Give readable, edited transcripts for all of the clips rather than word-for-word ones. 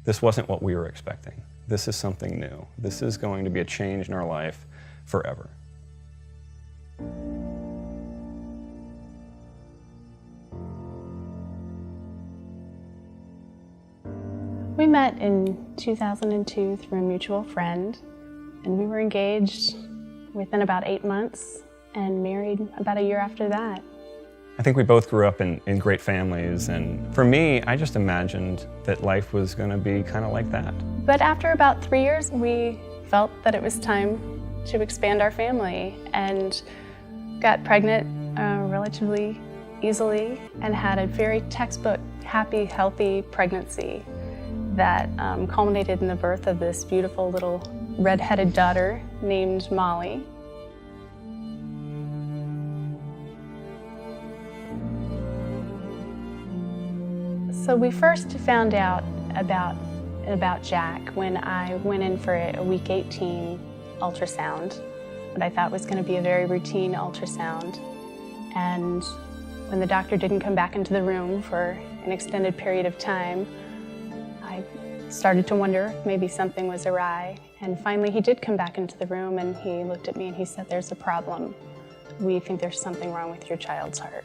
This wasn't what we were expecting. This is something new. This is going to be a change in our life forever. We met in 2002 through a mutual friend, and we were engaged within about 8 months and married about a year after that. I think we both grew up in great families, and for me, I just imagined that life was going to be kind of like that. But after about 3 years, we felt that it was time to expand our family and got pregnant relatively easily and had a very textbook, happy, healthy pregnancy that culminated in the birth of this beautiful little red-headed daughter named Molly. So we first found out about Jack when I went in for a week 18 ultrasound, what I thought was going to be a very routine ultrasound. And when the doctor didn't come back into the room for an extended period of time, I started to wonder if maybe something was awry. And finally he did come back into the room and he looked at me and he said, "There's a problem. We think there's something wrong with your child's heart."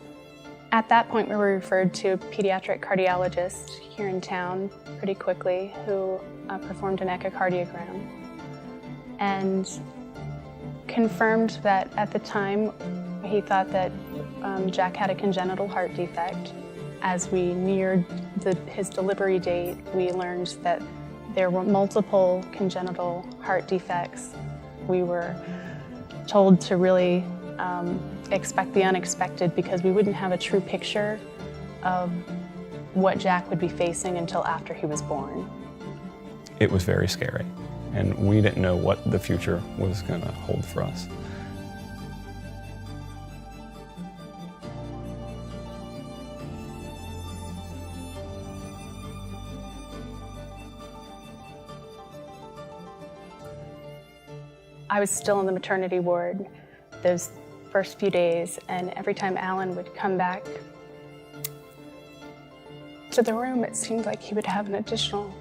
At that point, we were referred to a pediatric cardiologist here in town pretty quickly who performed an echocardiogram and confirmed that at the time he thought that Jack had a congenital heart defect. As we neared his delivery date, we learned that there were multiple congenital heart defects. We were told to really expect the unexpected because we wouldn't have a true picture of what Jack would be facing until after he was born. It was very scary, and we didn't know what the future was going to hold for us. I was still in the maternity ward those first few days, and every time Alan would come back to the room, it seemed like he would have an additional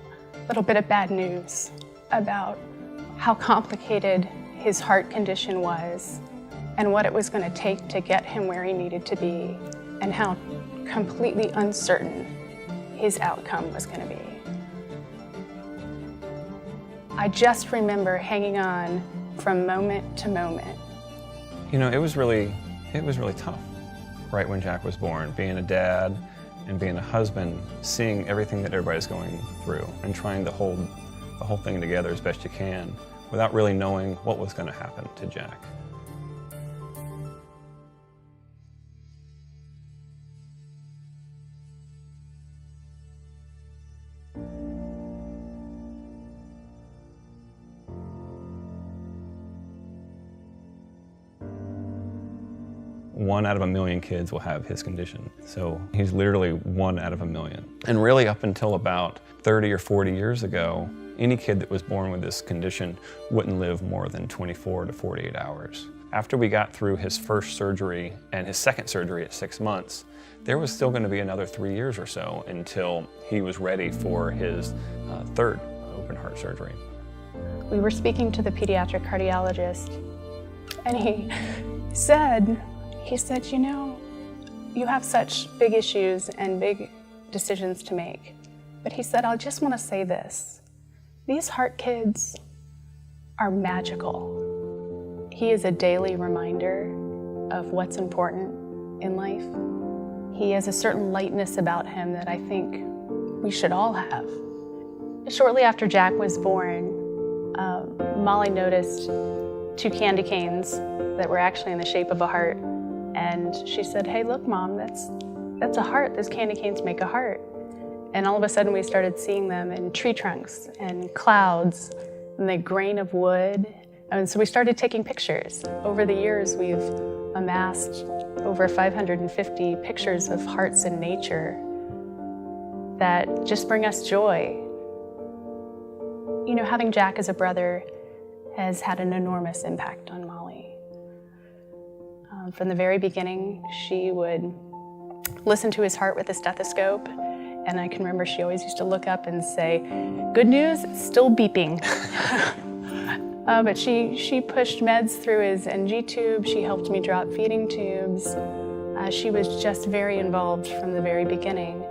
little bit of bad news about how complicated his heart condition was and what it was going to take to get him where he needed to be and how completely uncertain his outcome was going to be. I just remember hanging on from moment to moment. You know, it was really tough right when Jack was born, being a dad and being a husband, seeing everything that everybody's going through and trying to hold the whole thing together as best you can without really knowing what was going to happen to Jack. One out of a million kids will have his condition. So he's literally 1 out of a million. And really up until about 30 or 40 years ago, any kid that was born with this condition wouldn't live more than 24 to 48 hours. After we got through his first surgery and his second surgery at 6 months, there was still going to be another 3 years or so until he was ready for his third open heart surgery. We were speaking to the pediatric cardiologist, and he said, you know, you have such big issues and big decisions to make. But he said, I just want to say this. These heart kids are magical. He is a daily reminder of what's important in life. He has a certain lightness about him that I think we should all have. Shortly after Jack was born, Molly noticed 2 candy canes that were actually in the shape of a heart. And she said, "Hey, look, Mom, that's a heart. Those candy canes make a heart." And all of a sudden we started seeing them in tree trunks and clouds and the grain of wood. And so we started taking pictures. Over the years, we've amassed over 550 pictures of hearts in nature that just bring us joy. You know, having Jack as a brother has had an enormous impact on Molly. From the very beginning, she would listen to his heart with a stethoscope, And I can remember she always used to look up and say, "Good news, it's still beeping." But she pushed meds through his NG tube. She helped me drop feeding tubes. She was just very involved from the very beginning.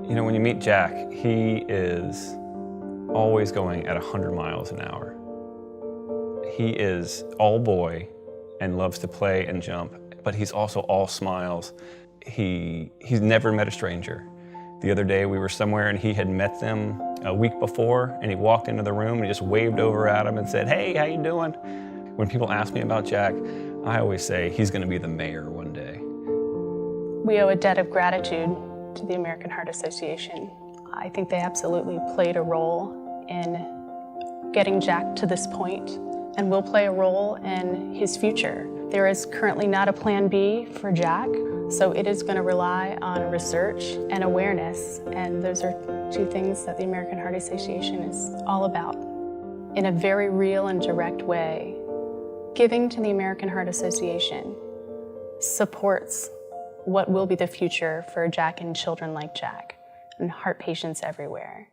You know, when you meet Jack, he is always going at 100 miles an hour. He is all boy and loves to play and jump, but he's also all smiles. He's never met a stranger. The other day we were somewhere and he had met them a week before, and he walked into the room and he just waved over at him and said, "Hey, how you doing?" When people ask me about Jack, I always say he's going to be the mayor one day. We owe a debt of gratitude to the American Heart Association. I think they absolutely played a role in getting Jack to this point and will play a role in his future. There is currently not a plan B for Jack, so it is going to rely on research and awareness, and those are two things that the American Heart Association is all about. In a very real and direct way, giving to the American Heart Association supports what will be the future for Jack and children like Jack and heart patients everywhere.